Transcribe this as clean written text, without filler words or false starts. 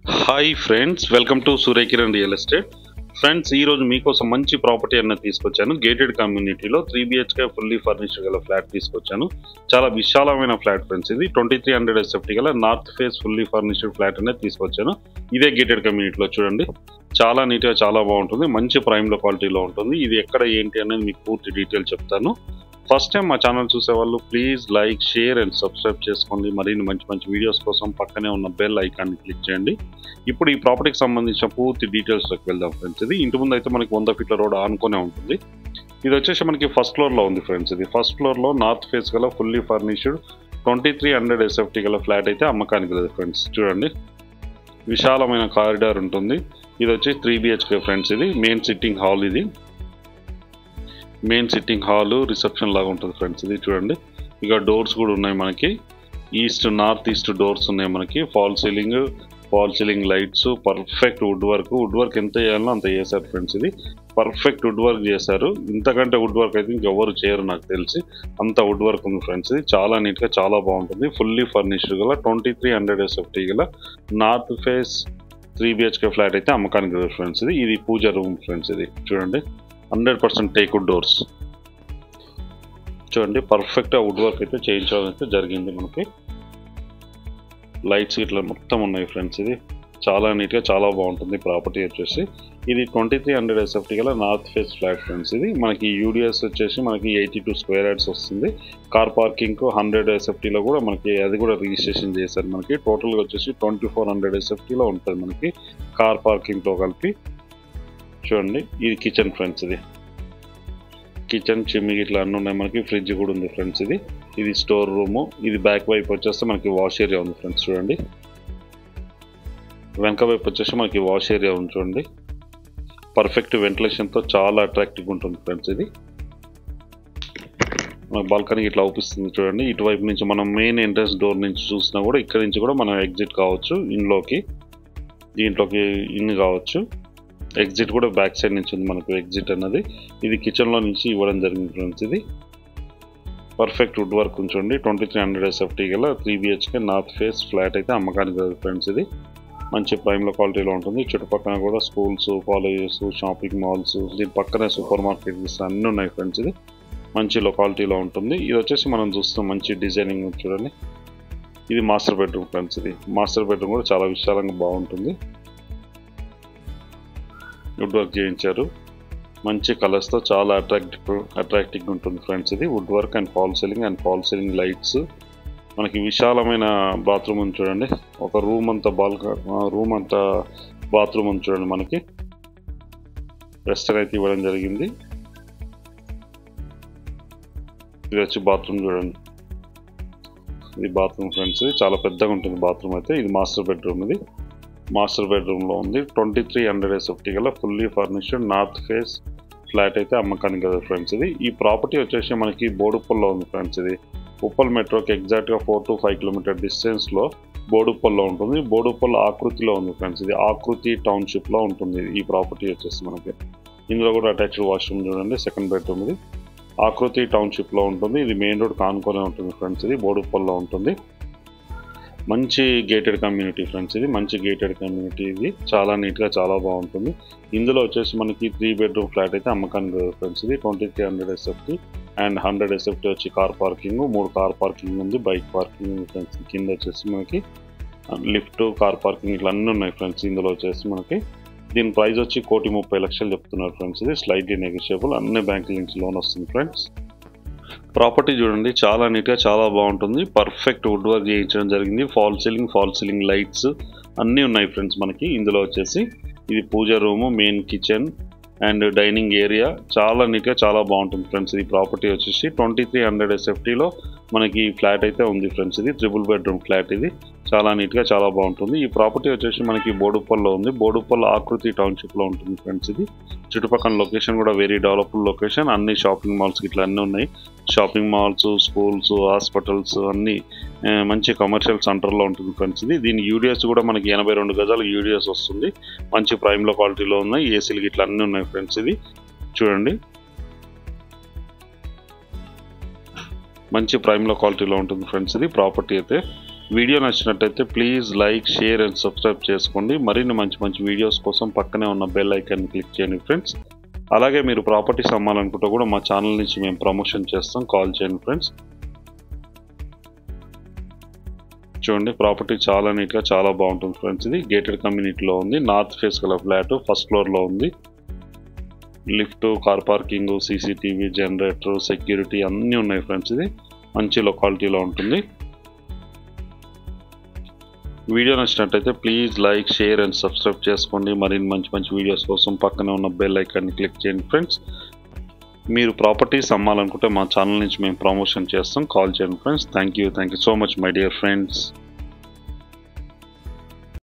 Hi friends, welcome to Surya Kiran real estate. Friends, ఈరోజు మీకోసం మంచి ప్రాపర్టీ అన్నది తీసుకొచ్చాను. గేటెడ్ కమ్యూనిటీలో 3BHK ఫుల్లీ ఫర్నిష్డ్ గల ఫ్లాట్ తీసుకొచ్చాను. చాలా విశాలమైన ఫ్లాట్ ఫ్రెండ్స్. ఇది 2300 SFT గల north face fully furnished flat అనేది తీసుకొచ్చాను. ఇదే గేటెడ్ కమ్యూనిటీలో చూడండి, చాలా నీట్గా చాలా బాగుంటుంది. మంచి ప్రైమ్ క్వాలిటీలో ఉంటుంది. ఇది ఎక్కడ ఏంటి అనేది మీకు పూర్తి డీటెయిల్ చెప్తాను. ఫస్ట్ టైం మా ఛానల్ చూసేవాళ్ళు please like, share and subscribe చేసుకోండి. మరిన్ని మంచి మంచి వీడియోస్ కోసం పక్కనే ఉన్న బెల్ ఐకాన్ని క్లిక్ చేయండి. ఇప్పుడు ఈ ప్రాపర్టీకి సంబంధించిన పూర్తి డీటెయిల్స్లోకి వెళ్దాం ఫ్రెండ్స్. ఇది ఇంటి ముందు అయితే మనకి 100 ఫీట్ల రోడ్ ఆనుకునే ఉంటుంది. ఇది వచ్చేసి మనకి ఫస్ట్ ఫ్లోర్లో ఉంది ఫ్రెండ్స్. ఇది ఫస్ట్ ఫ్లోర్లో నార్త్ ఫేస్ గల ఫుల్లీ ఫర్నిష్డ్ 2300 SFT గల ఫ్లాట్ అయితే అమ్మకానికి లేదు ఫ్రెండ్స్. చూడండి, విశాలమైన కారిడార్ ఉంటుంది. ఇది వచ్చి 3BHK ఫ్రెండ్స్. ఇది మెయిన్ సిట్టింగ్ హాల్. ఇది మెయిన్ సిట్టింగ్ హాల్ రిసెప్షన్ లాగా ఉంటుంది ఫ్రెండ్స్. ఇది చూడండి, ఇక డోర్స్ కూడా ఉన్నాయి మనకి. నార్త్ ఈస్ట్ డోర్స్ ఉన్నాయి మనకి. Fall ceiling lights, perfect wood work ఎంత చేయాలో అంత చేశారు ఫ్రెండ్స్. ఇది పర్ఫెక్ట్ వుడ్ వర్క్ చేశారు. ఇంతకంటే వుడ్ వర్క్ అయితే ఇంకెవరు చేయరు నాకు తెలిసి, అంత వుడ్ వర్క్ ఉంది ఫ్రెండ్స్. ఇది చాలా నీట్గా చాలా బాగుంటుంది. ఫుల్లీ ఫర్నిష్డ్ గల 2300 SFT గల నార్త్ ఫేస్ 3BHK ఫ్లాట్ అయితే అమ్మకానికి లేదు ఫ్రెండ్స్. ఇది పూజ రూమ్ ఫ్రెండ్స్. ఇది చూడండి, 100% టేక్వుడ్ డోర్స్. చూడండి, పర్ఫెక్ట్గా వుడ్ వర్క్ అయితే చేయించడం అయితే జరిగింది. మనకి లైట్స్ ఇట్లా మొత్తం ఉన్నాయి ఫ్రెండ్స్. ఇది చాలా నీట్గా చాలా బాగుంటుంది ప్రాపర్టీ వచ్చేసి. ఇది 2300 SFT గల నార్త్ ఫేస్ ఫ్లాట్ ఫ్రెండ్స్. ఇది మనకి యూడిఎస్ వచ్చేసి మనకి 82 స్క్వేర్ యార్డ్స్ వస్తుంది. కార్ పార్కింగ్ 100 SFTలో కూడా మనకి అది కూడా రిజిస్ట్రేషన్ చేశారు. మనకి టోటల్గా వచ్చేసి 2400 SFTలో ఉంటుంది మనకి కార్ పార్కింగ్తో కలిపి. చూడండి, ఇది కిచెన్ ఫ్రెండ్స్. ఇది కిచెన్, చిమ్మి ఇట్లా అన్నీ ఉన్నాయి మనకి. ఫ్రిడ్జ్ కూడా ఉంది ఫ్రెండ్స్. ఇది స్టోర్ రూము. ఇది బ్యాక్ వైపు వచ్చేస్తే మనకి వాష్ ఏరియా ఉంది ఫ్రెండ్స్. చూడండి, వెనక వైపు వచ్చేసి మనకి వాష్ ఏరియా ఉంది. చూడండి, పర్ఫెక్ట్ వెంటిలేషన్తో చాలా అట్రాక్టివ్గా ఉంటుంది ఫ్రెండ్స్. ఇది మనకు బాల్కనీ ఇట్లా అవుపిస్తుంది. చూడండి, ఇటువైపు నుంచి మనం మెయిన్ ఎంట్రన్స్ డోర్ నుంచి చూసినా కూడా ఇక్కడ నుంచి కూడా మనం ఎగ్జిట్ కావచ్చు ఇంట్లోకి. దీంట్లోకి ఇన్ కావచ్చు. ఎగ్జిట్ కూడా బ్యాక్ సైడ్ నుంచి ఉంది మనకు ఎగ్జిట్ అన్నది. ఇది కిచెన్లో నుంచి ఇవ్వడం జరిగింది ఫ్రెండ్స్. ఇది పర్ఫెక్ట్ వుడ్ వర్క్ ఉంచండి. 2300 SFT గల 3BHK నార్త్ ఫేస్ ఫ్లాట్ అయితే అమ్మకానికి లేదు ఫ్రెండ్స్. ఇది మంచి ప్రైమ్లో క్వాలిటీలో ఉంటుంది. చుట్టుపక్కల కూడా స్కూల్స్, కాలేజెస్, షాపింగ్ మాల్స్, దీని పక్కనే సూపర్ మార్కెట్స్ అన్నీ ఉన్నాయి ఫ్రెండ్స్. ఇది మంచి లొకాలిటీలో ఉంటుంది. ఇది వచ్చేసి మనం చూస్తాం మంచి డిజైనింగ్. చూడండి, ఇది మాస్టర్ బెడ్రూమ్ ఫ్రెండ్స్. ఇది మాస్టర్ బెడ్రూమ్ కూడా చాలా విశాలంగా బాగుంటుంది. వుడ్ వర్క్ చేయించారు మంచి కలర్స్తో, చాలా అట్రాక్టివ్గా ఉంటుంది ఫ్రెండ్స్. ఇది wood work and fall ceiling lights. మనకి విశాలమైన బాత్రూమ్ ఉంది. చూడండి, ఒక రూమ్ అంతా బాత్రూమ్ ఉంది. చూడండి, మనకి వెస్టర్న్ అయితే ఇవ్వడం జరిగింది. ఇది వచ్చి బాత్రూమ్. చూడండి, ఇది బాత్రూమ్ ఫ్రెండ్స్. ఇది చాలా పెద్దగా ఉంటుంది బాత్రూమ్ అయితే. ఇది మాస్టర్ బెడ్రూమ్. ఇది మాస్టర్ బెడ్రూమ్లో ఉంది. 2300 SFT గల fully furnished north face flat అయితే అమ్మకానికి కదా ఫ్రెండ్స్. ఈ ప్రాపర్టీ వచ్చేసి మనకి బోడుప్పల్లో ఉంది ఫ్రెండ్స్. ఇది ఉప్పల్ మెట్రోకి ఎగ్జాక్ట్గా 4 to 5 కిలోమీటర్ డిస్టెన్స్లో బోడుప్పల్లో ఉంటుంది. బోడుప్పల్ ఆకృతిలో ఉంది ఫ్రెండ్స్. ఇది ఆకృతి టౌన్షిప్లో ఉంటుంది ఈ ప్రాపర్టీ వచ్చేసి మనకి. ఇందులో కూడా అటాచ్డ్ వాష్రూమ్. చూడండి, సెకండ్ బెడ్రూమ్. ఇది ఆకృతి టౌన్షిప్లో ఉంటుంది. ఇది మెయిన్ రోడ్ కానుకొనే ఉంటుంది ఫ్రెండ్స్. ఇది బోడుప్పల్లో ఉంటుంది. మంచి గేటెడ్ కమ్యూనిటీ ఫ్రెండ్స్. ఇది మంచి గేటెడ్ కమ్యూనిటీ. ఇది చాలా నీట్గా చాలా బాగుంటుంది. ఇందులో వచ్చేసి మనకి 3 బెడ్రూమ్ ఫ్లాట్ అయితే అమ్మకానికి ఫ్రెండ్స్. ఇది 2300 SFT అండ్ 100 SFT వచ్చి కార్ పార్కింగ్, 3 కార్ పార్కింగ్ ఉంది, బైక్ పార్కింగ్ ఉంది ఫ్రెండ్స్. కింద వచ్చేసి మనకి లిఫ్ట్, కార్ పార్కింగ్ ఇట్లా అన్నీ ఉన్నాయి ఫ్రెండ్స్. ఇందులో వచ్చేసి మనకి దీని ప్రైస్ వచ్చి 1,30,00,000 చెప్తున్నారు ఫ్రెండ్స్. ఇది స్లైట్లీ నెగోషియబుల్. అన్ని బ్యాంకుల నుంచి లోన్ వస్తుంది ఫ్రెండ్స్. ప్రాపర్టీ చూడండి, చాలా నీట్గా చాలా బాగుంటుంది. పర్ఫెక్ట్ వుడ్ వర్క్ చేయించడం జరిగింది. ఫాల్ సీలింగ్ లైట్స్ అన్నీ ఉన్నాయి ఫ్రెండ్స్ మనకి. ఇందులో వచ్చేసి ఇది పూజ room, main kitchen and dining area. చాలా నీట్గా చాలా బాగుంటుంది ఫ్రెండ్స్. ఈ ప్రాపర్టీ వచ్చేసి 2300 SFTలో మనకి ఫ్లాట్ అయితే ఉంది ఫ్రెండ్స్. ఇది 3 బెడ్రూమ్ ఫ్లాట్. ఇది చాలా నీట్గా చాలా బాగుంటుంది. ఈ ప్రాపర్టీ వచ్చేసి మనకి బోడుప్పల్లో ఉంది. బోడుప్పల్ ఆకృతి టౌన్షిప్లో ఉంటుంది ఫ్రెండ్స్. ఇది చుట్టుపక్కల లొకేషన్ కూడా వెరీ డెవలప్డ్ లొకేషన్. అన్ని షాపింగ్ మాల్స్ ఇట్లా అన్నీ ఉన్నాయి. షాపింగ్ మాల్స్, స్కూల్స్, హాస్పిటల్స్ అన్నీ మంచి కమర్షియల్ సెంటర్లో ఉంటుంది ఫ్రెండ్స్. దీని యూడిఎస్ కూడా మనకి 82 గజాలు యూడిఎస్ వస్తుంది. మంచి ప్రైమ్లో క్వాలిటీలో ఉన్నాయి. ఏసీలు ఇట్లా అన్నీ ఉన్నాయి ఫ్రెండ్స్. ఇది చూడండి, మంచి ప్రైమ్లో క్వాలిటీలో ఉంటుంది ఫ్రెండ్స్. ఇది ప్రాపర్టీ అయితే వీడియో నచ్చినట్టయితే please like, share and subscribe చేసుకోండి. మరిన్ని మంచి మంచి వీడియోస్ కోసం పక్కనే ఉన్న బెల్ ఐకాన్ క్లిక్ చేయండి ఫ్రెండ్స్. అలాగే మీరు ప్రాపర్టీస్ అమ్మాలనుకుంటే కూడా మా ఛానల్ నుంచి మేము ప్రమోషన్ చేస్తాం, కాల్ చేయండి ఫ్రెండ్స్. చూడండి, ప్రాపర్టీ చాలా నీట్గా చాలా బాగుంటుంది ఫ్రెండ్స్. ఇది గేటెడ్ కమ్యూనిటీలో ఉంది. నార్త్ ఫేస్ గల ఫ్లాట్, ఫస్ట్ ఫ్లోర్లో ఉంది. Lift, car parking, CCTV, generator, security అన్నీ ఉన్నాయి ఫ్రెండ్స్. ఇది మంచి లొకాలిటీలో ఉంటుంది. వీడియో నచ్చినట్టయితే please like, share and subscribe చేసుకోండి. మరిన్ని మంచి మంచి వీడియోస్ కోసం పక్కనే ఉన్న బెల్ ఐకాన్ని క్లిక్ చేయండి ఫ్రెండ్స్. మీరు ప్రాపర్టీస్ అమ్మాలనుకుంటే మా ఛానల్ నుంచి మేము ప్రమోషన్ చేస్తాం, కాల్ చేయండి friends. Thank you so much my dear friends.